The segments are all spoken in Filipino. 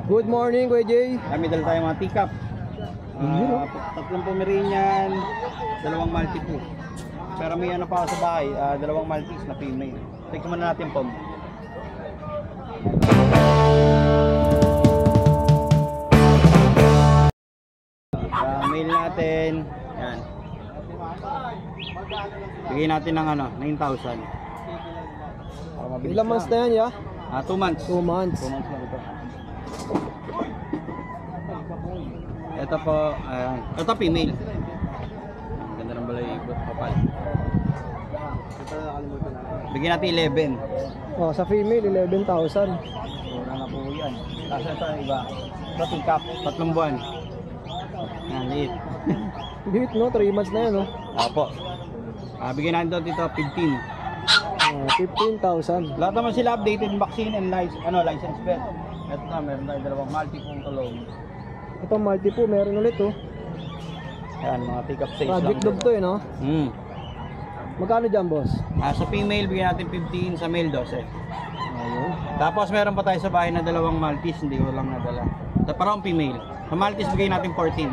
Good morning, Kuya Jay. Kami dala tayo mga teacup. Tatlong Pomeranian, dalawang Maltipoo. Pero may ano pa ako sa bahay, dalawang Maltese na female. Tignan muna natin yung pom. Mail natin. Yan. Bigay natin ng 9,000. Ilang months na yan, ya? 2 months. 2 months. 2 months na ito. Ito po, ito female. Ang ganda ng balay kapal. Bigyan natin 11. Oh, sa female, 11,000. Mura na po yan. Tapos ito iba. Ito teacup, 3 buwan. Yan, liit. Liit, no? 3 months na yan, no? Apo. Bigyan natin dito 15. 15,000. Lahat naman sila updated vaccine and license vet. Ito na, meron tayo dalawang Maltipoo tulong. Ito, Maltipoo, meron ulit, oh. Yan, mga teacup size lang. Project dog to, eh, no? Magkano dyan, boss? Sa female, bigyan natin 15, sa male 12. Ayun. Tapos meron pa tayo sa bahay na dalawang Maltese, hindi ko lang nadala. Parang female. Sa Maltese, bigyan natin 14.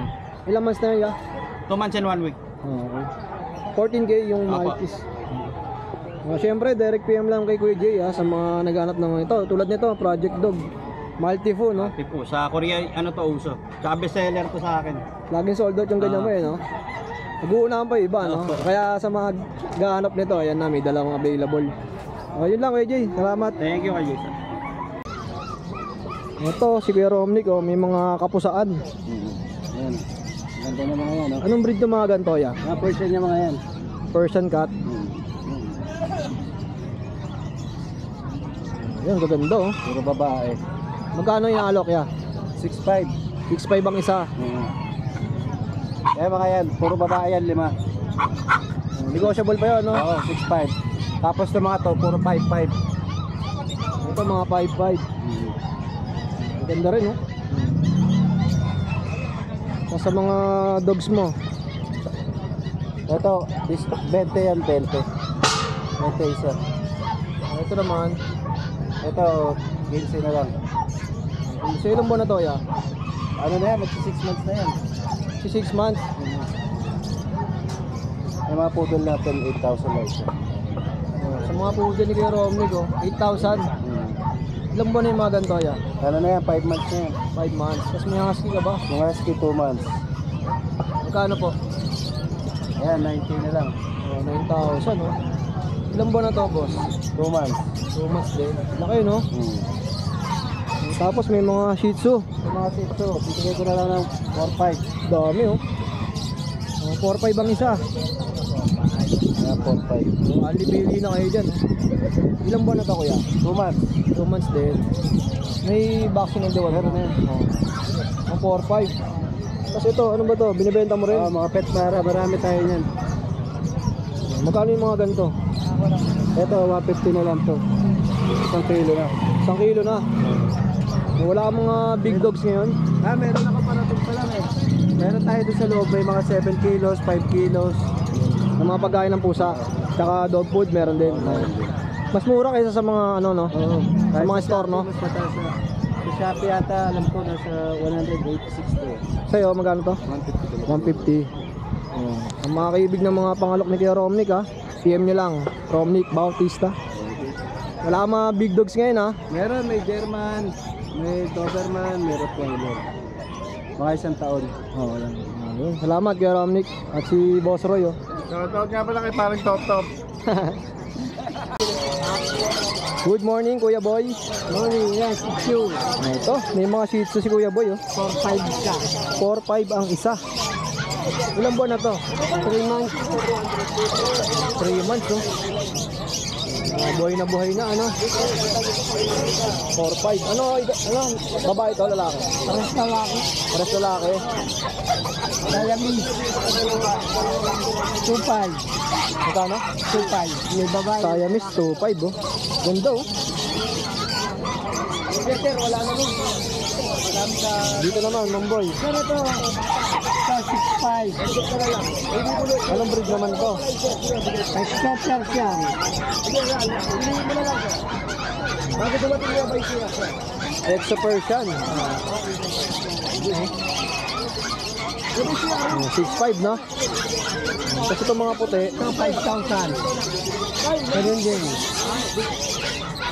Ilang months na yan, ya? 2 months and 1 week. Okay. 14K yung Apo. Maltese. Siyempre, direct PM lang kay Kuya Jay, sa mga naghanap ng ito. Tulad nito, Project Dog. Maltipoo, no? Tipo, sa Korea, uso. Tsaka bestseller to sa akin. Laging sold out yung ganyan mo, eh, no? Nag-uunahan pa yung iba, no? Kaya sa mga gahanap nito, ayan na, may dalawang available. Yun lang, Kuya Jay. Salamat. Thank you, Jason. Ito, si Kuya Romnick, may mga kapusaan. Ayan. Ganda na mga yan, no? Anong breed ng mga ganito, ya? Mga Persian niya mga yan. Persian cat. Ayan, gaganda, oh. Puro babae. Magkano yung alok, ya? 6'5". 6'5 ang isa. Kaya mga yan, puro babae yan, 5. Negotiable pa yun, no? Oo, 6'5". Tapos yung mga to, puro 5'5". Ito, mga 5'5. Ganda rin, no? Tapos sa mga dogs mo, Ito, 20 yan, 20. 20 isa. ito naman, Ito, 15 na lang. sa ilang buwan na to, ya? Ano na yan, magsi 6 months na yan. Si 6 months. Yung mga poodle natin, 8,000 lang isa. Sa mga puso ni Kuya Romnick, 8,000. Ilang buwan na yung mga ganito, ya? Ano na yan, 5 months na yan. 5 months. Tapos may husky ka ba? Yung husky, 2 months. Magkano po? Ayan, 19 na lang. 9,000, no? Ilang buwan na to, boss? 2 months. 2 months din. Laki, no? Tapos may mga Shih Tzu. Yung mga sito, bibigay ko na lang ng 4,500. Dami, oh. 4,500 ang isa. Ayan, 4,500. Alibili na kayo dyan, oh. Ilang buwan na to, kuya? 2 months. 2 months din. May vaccine and deworm na yan. Ang 4,500. Tapos ito, ano ba to? Binibenta mo rin? Mga pet para, marami tayo yan. Magkano yung mga ganito? Ito, 150 na lang to. 1 kilo na. 1 kilo na. Wala kang mga big dogs ngayon? Meron na kaparating pa lang eh. Meron tayo doon sa loob, may mga 7 kilos, 5 kilos. Ng mga pagkain ng pusa. Tsaka dog food meron din. Mas mura kaysa sa mga ano, no? Sa mga store, no? Sa Shopee yata, alam ko, nasa 186 to. Sa'yo, magkano to? 150. 150. Ang mga kaibig ng mga pangalok ni Kuya Romnick, PM nyo lang. Romnick Bautista. Wala kang mga big dogs ngayon, ha? Meron, may German, may Doberman, may Rottweiler. Mga 1 taon. Yan. Ayun. Salamat Kuya Romnick. At si Boss Roy, oh. Shoutout nga pala kay parang Top. Good morning, Kuya Boy. Morning, yes, it's you. Ito, may mga Shih Tzu si Kuya Boy, oh. 4,500 ka. 4,500 ang isa. Ilang buwan na to? 3 months. 3 months, oh. Buhay na, ano? 4,500. Ano, babae to, lalaki? Pares na lang. Pares lalaki. Siamese. 2,500. Magkano? 2,500. May babae. Siamese, 2,500, oh. Ganda, oh. Peter, wala na rin. Dito naman, Mamboy. Pero ito, sa 6,500. Anong breed naman to? Extra Persian. Bakit dumating niya ba yung sila? Exo Persian. 6'5", no? Tapos itong mga puti. Ito, 5,000. Ganun din.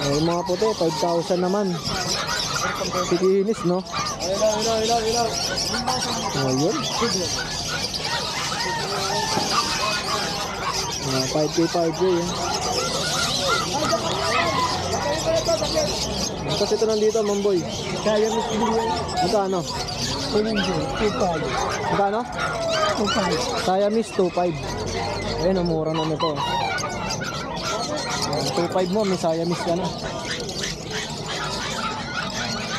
Yung mga puti, 5,000 naman. Sikinis, no? Ayun. 5K, 5K. Tapos ito nandito, Mamboy. Kaya mo bilhin. Magkano? 2,500. Magkano? 2,500. Siamese 2.5. Ayun, ang mura na nito. 2.5 mo, may Siamese ka na.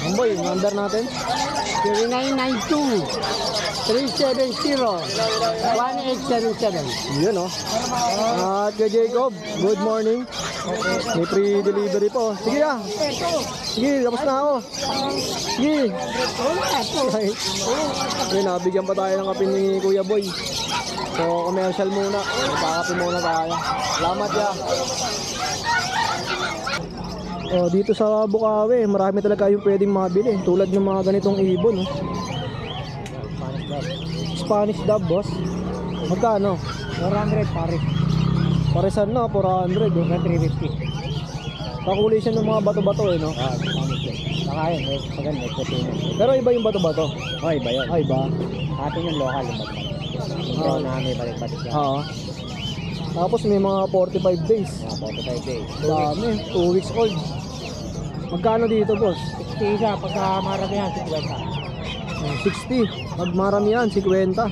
Mamboy, number natin? 0992 370 1877. Yun, oh. At kay Jacob, good morning. May free delivery po. Sige ah. Sige, tapos na ako. Sige. Ay, nabigyan pa tayo ng kape ni Kuya Boy. So, commercial muna. Magpakape muna tayo. Salamat ya. Oh, dito sa Bukawi, marami talaga yung pwedeng mabili. Tulad ng mga ganitong ibon, oh. Spanish dub, boss. Magkano? 400 pare. Paresan na, 400, oh. 350. Kakulay siya ng mga bato-bato, eh, no? Saka yun, maganda, ito. Pero iba yung bato-bato. Oh, iba yun. Ay, iba. Atin yung local, yung bato. Hindi ako namin balik-balik yan. Oo. Tapos may mga 45 days. 45 days. Dami, 2 weeks old. Magkano dito, boss? 60 isa, pagka maramihan, 60. Pag maramihan, 50.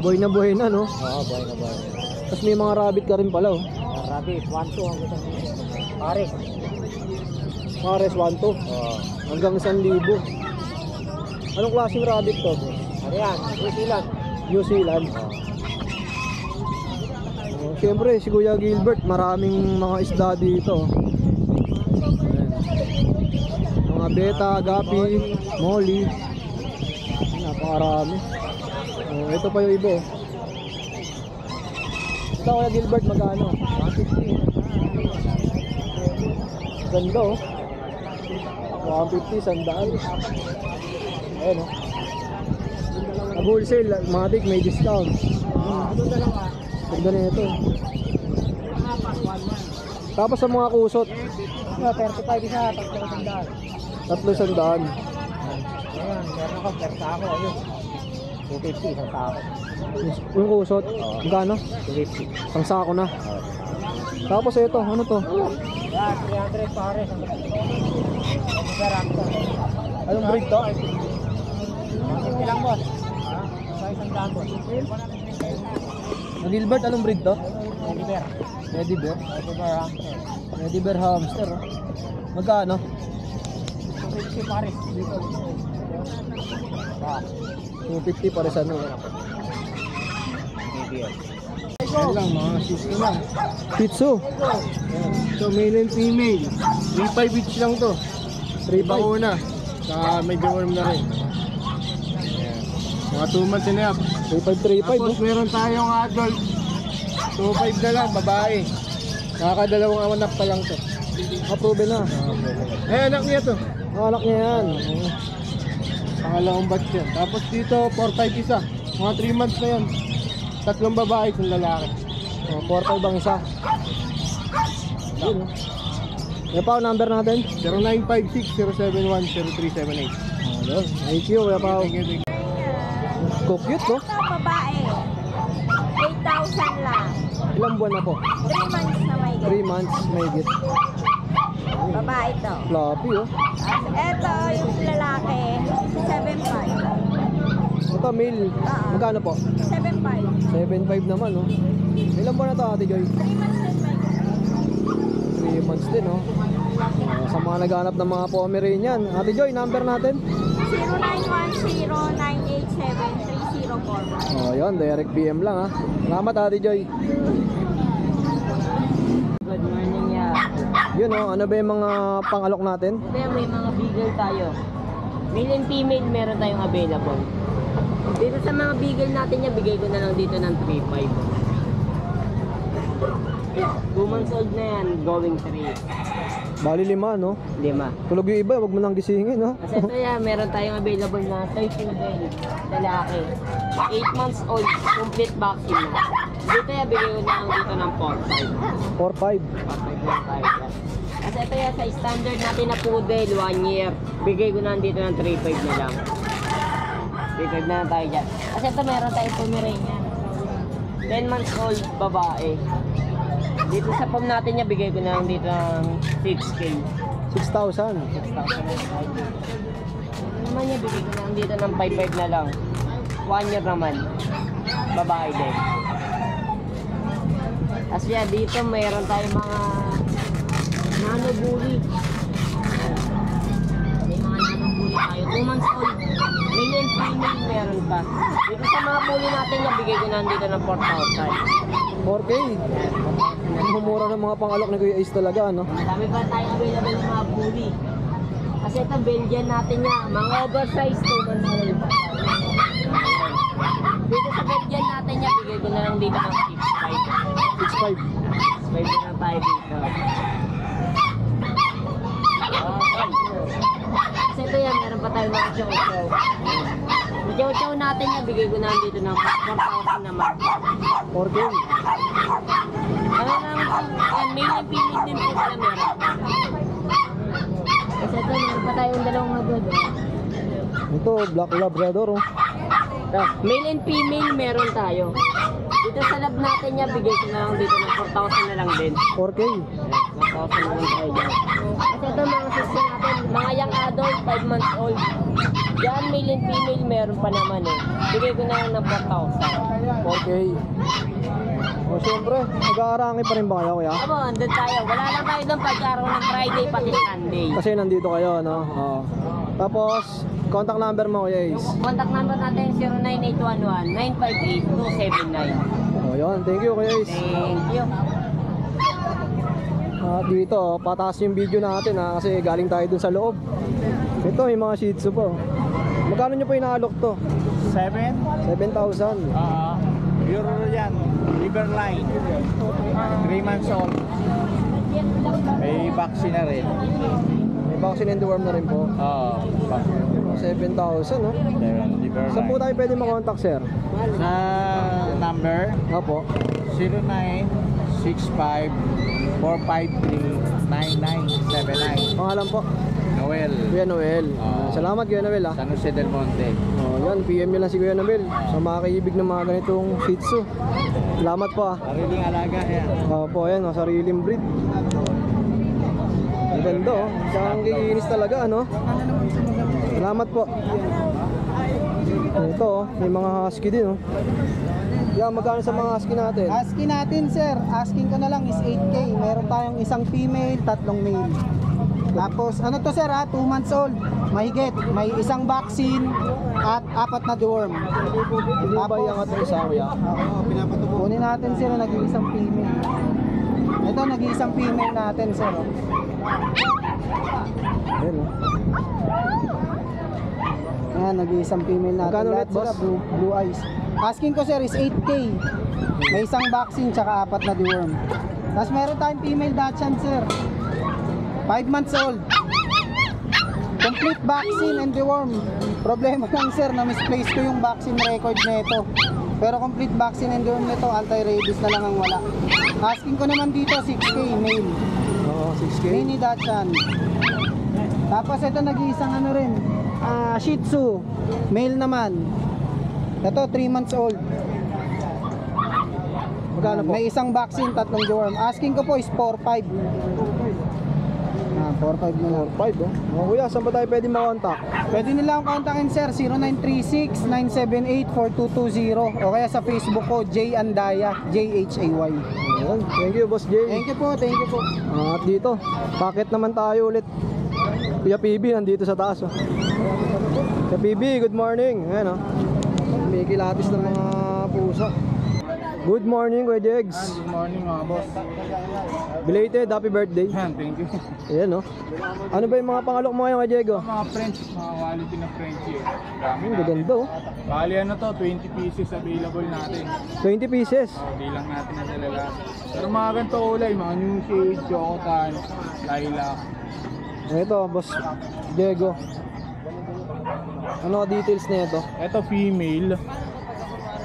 Buhay na, no? Oo, buhay na buhay. Tapos may mga rabbit ka rin pala, oh. Rabbit, 1-2 ang gusto nyo. Pare. Pares 1 to. Oo. Hanggang 1,000. Anong klaseng rabbit to, boss? Ano yan? New Zealand. New Zealand. Siyempre, si Kuya Gilbert, maraming mga isda dito. Ayan. Mga beta, gapi, molly. Napakarami. Ito pa yung iba. Ito, Kuya Gilbert, magkano? 150. Ganda, oh. 150, 100. Ayan, oh. Wholesale, matik, may discount. Ganda na ito. Tapos sa mga kusot, 35 isa, 300. 300. Ayan, meron ako, persa ako, ayun. 250, isang sako. Yung kusot, magkano? 250. Isang sako na. Tapos ito, ano to? Yan, 300 pare. Sarap to. Anong breed to? 150 lang, boss. Ha? Sa isang daan, boss. Gilbert, anong breed to? Teddy bear. Teddy bear. Teddy bear hamster. Teddy bear hamster, oh. Magkano? 250 pare. Dito. Ah, 250 para sa ano. medium. Yan lang, mga shih tzu lang. Shih tzu. So, male and female. 3.5 each lang to. 3.5. Bakuna. Saka may deworm na rin. Mga 2 months and a half. 3535, Tapos meron tayong adult. 2.5 na lang, babae. Nakakadalawang anak pa lang to. Approve na. Eh, anak niya to. Ang anak niya yan. Pangalawang batch yan. Tapos dito, 4.5 isa. Mga 3 months na yan. 3 babae, 1 lalaki. 4-5 ang isa. Yun, oh. Yan pa ang number natin. 0956-071-0378. Ayun. Thank you, Kuya Pao. Thank you. Cute, no? Ito, babae. 8,000 lang. Ilang buwan na po? 3 months na may 3 months, may git. babae to. Floppy, oh. Ito, yung lalaki, 7,500. Ito, male. Magkano po? 7,500. 7.5 naman, oh. Ilang buwan na to, Ate Joy? 3 months din may 3 months din, oh. Sa mga naghanap ng mga Pomeranian. Ate Joy, number natin? 0910-987-3041. Oh, yun, direct PM lang, ha. Salamat, Ate Joy. Good morning, ya. Yun, oh. Ano ba yung mga pangalok natin? Kaya may mga beagle tayo. Male and female meron tayong available. Dito sa mga beagle natin niya, bigay ko na lang dito ng 3.5. 2 months old na yan, going 3. Bali 5, no? 5. Tulog yung iba, wag mo nang gisingin, no? Kasi ito yan, meron tayong available na toy poodle, lalaki. 8 months old, complete vaccine na. Dito yan, bigay ko na lang dito ng 4-5. 4-5. 4-5 lang tayo dyan. Kasi ito yan, sa standard natin na poodle, 1 year. Bigay ko na dito ng 3-5 na lang. 3-5 na lang tayo dyan. Kasi ito meron tayong Pomeranian. 10 months old, babae. Dito sa pom natin niya, bigay ko na lang dito ng 6K. 6,000. 6,000. Naman niya, bigay ko na lang dito ng 5-5 na lang. 1 year naman. Babae din. Tapos yan, dito mayroon tayong mga nano bully. May mga nano bully tayo. 2 months old. Male and female meron pa. Dito sa mga bully natin niya, bigay ko na lang dito ng 4,000. 4K. Ang mumura ng mga pangalok ni Kuya Ace talaga, no? Marami pa tayong available ng mga bully. Kasi ito, Belgian natin niya. Mga oversized 2 months old. Dito sa Belgian natin niya, bigay ko na lang dito ng 6,500. 6,500. 6,500 na lang tayo dito. Okay. Kasi ito yan, meron pa tayo mga chow-chow. Yung chow-chow natin niya, bigay ko na lang dito ng 4,000 naman. 4K. Ano lang, yan, male and female din po pala meron pa. Kasi ito, meron pa tayong dalawang hagod. Ito, Black Labrador, oh. Male and female meron tayo. Dito sa lab natin niya, bigay ko na lang dito ng 4,000 na lang din. 4K. 4,000 na lang tayo dyan. Kasi ito mga sister natin, mga young adult, 5 months old. Diyan, male and female meron pa naman eh. Bigay ko na lang ng 4,000. 4K. O, syempre, nag-aarangi pa rin ba kayo, kuya? Abo, andun tayo. Wala lang tayo doon pagkaroon ng Friday pati Sunday. Kasi nandito kayo, no? Oo. Tapos, contact number mo, Kuya Ace. Contact number natin 09811-958-279. O, yun. Thank you, Kuya Ace. Thank you. Dito, pataas yung video natin, ha? Kasi galing tayo dun sa loob. Ito, may mga shih tzu po. Magkano nyo po inaalok to? 7? 7,000. Pure yan. Liver line. 3 months old. May vaccine na rin. May vaccine and deworm na rin po. Oo. 7,000, no? Liver Saan po tayo pwede makontak, sir? Sa number Opo. 0965-453-9979. Pangalan po? Noel. Kuya Noel. Salamat, Kuya Noel, ha? San Jose del Monte. Yan, PM nyo lang si Kuya Noel. Sa mga kaibig ng mga ganitong shih tzu. Salamat po, ha? Sariling alaga yan. Opo, yan, sariling breed. Ang ganda, oh. Siyang kikinis talaga, ano? Salamat po. Ito, oh. May mga husky din, oh. Yan, magkano sa mga husky natin? Husky natin, sir. Asking ko na lang is 8K. Meron tayong isang female, 3 male. Tapos, ano to, sir, 2 months old. Mahigit. May isang vaccine at 4 na deworm. Hindi ba yung ating isa, kuya? Kunin natin, sir, nag-iisang female. Ito, nag-iisang female natin, sir. Ayan, oh. Ayan, nag-iisang female natin. Magkano ulit, Lahat sila, boss? blue eyes. Asking ko, sir, is 8K. May isang vaccine, tsaka 4 na deworm. Tapos meron tayong female Dachshund, sir. 5 months old. Complete vaccine and deworm. Problema lang, sir, na misplace ko yung vaccine record nito. Pero complete vaccine and deworm nito, anti-rabies na lang ang wala. Asking ko naman dito 6K male. Oo, 6K. Mini Dachshund. Tapos ito nag-iisang ano rin, Shih Tzu. Male naman. Ito 3 months old. Magkano po? May isang vaccine, 3 deworm. Asking ko po is 4-5. 4-5 na lang. 5, oh. Oh, kuya, saan ba tayo pwede makontak? Pwede nila akong kontakin, sir, 0936-978-4220 o kaya sa Facebook ko, J Andaya, J-H-A-Y. Ayan. Thank you, Boss Jay. Thank you po, thank you po. At dito, packet naman tayo ulit. Kuya PB nandito sa taas, oh. Kuya PB, good morning. Ayan, oh. May kilatis ng mga pusa. Good morning, Kuya Jegs. Good morning mga boss. Belated, happy birthday. Thank you. Ayan, oh. Ano ba yung mga pangalok mo ngayon, Kuya Diego? Mga French, mga quality na French eh. Ang gaganda, oh. Bali ano to, 20 pieces available natin. 20 pieces. Di lang natin na talaga. Pero mga ganito kulay, mga new shade, chocotan, lilac. Ito, boss Diego. Ano details na ito? Ito female.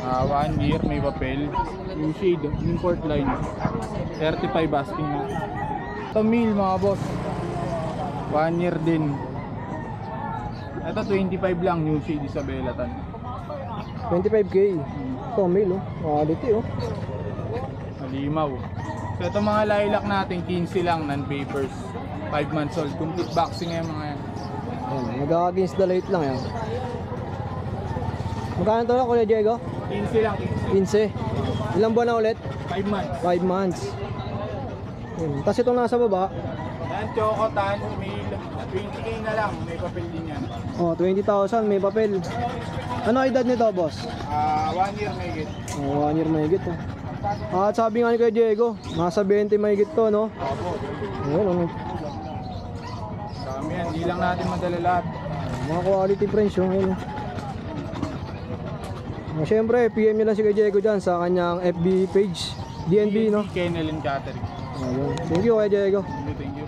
1 year, may papel. Yung shade, import line. 35 asking na. Ito male mga boss. 1 year din. Ito 25 lang, new shade Isabela tan. 25k. Ito, male oh. Quality oh. Malimaw. So ito mga lilac natin, 15 lang, non-papers. 5 months old. Complete boxing yan mga yan. Ayan, mag-against the light lang yan. Magkano ito na, Kuya Diego? 15 lang, 15. Ilang buwan na ulit? 5 months. 5 months. Tapos itong nasa baba, Yan, chocotan, male. 20k na lang, may papel din yan. oh, 20,000, may papel. Ano edad nito, boss? 1 year may get. Oh, 1 year mahigit oh. At sabi nga ni Kuya Diego, nasa 20 mahigit to, no? Opo. Ayun, ano. Dami yan, di lang natin madala lahat. Mga quality friends yung ayun. Oh, syempre, PM nyo lang si Kuya Diego dyan sa kanyang FB page, DNB, no? Kennel and Catering. Ayun. Thank you, Kuya Diego. Thank you.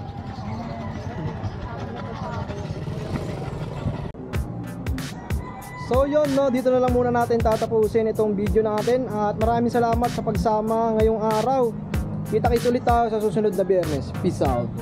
So yun, no, dito na lang muna natin tatapusin itong video natin. At maraming salamat sa pagsama ngayong araw. Kita-kits ulit tayo sa susunod na Biyernes. Peace out.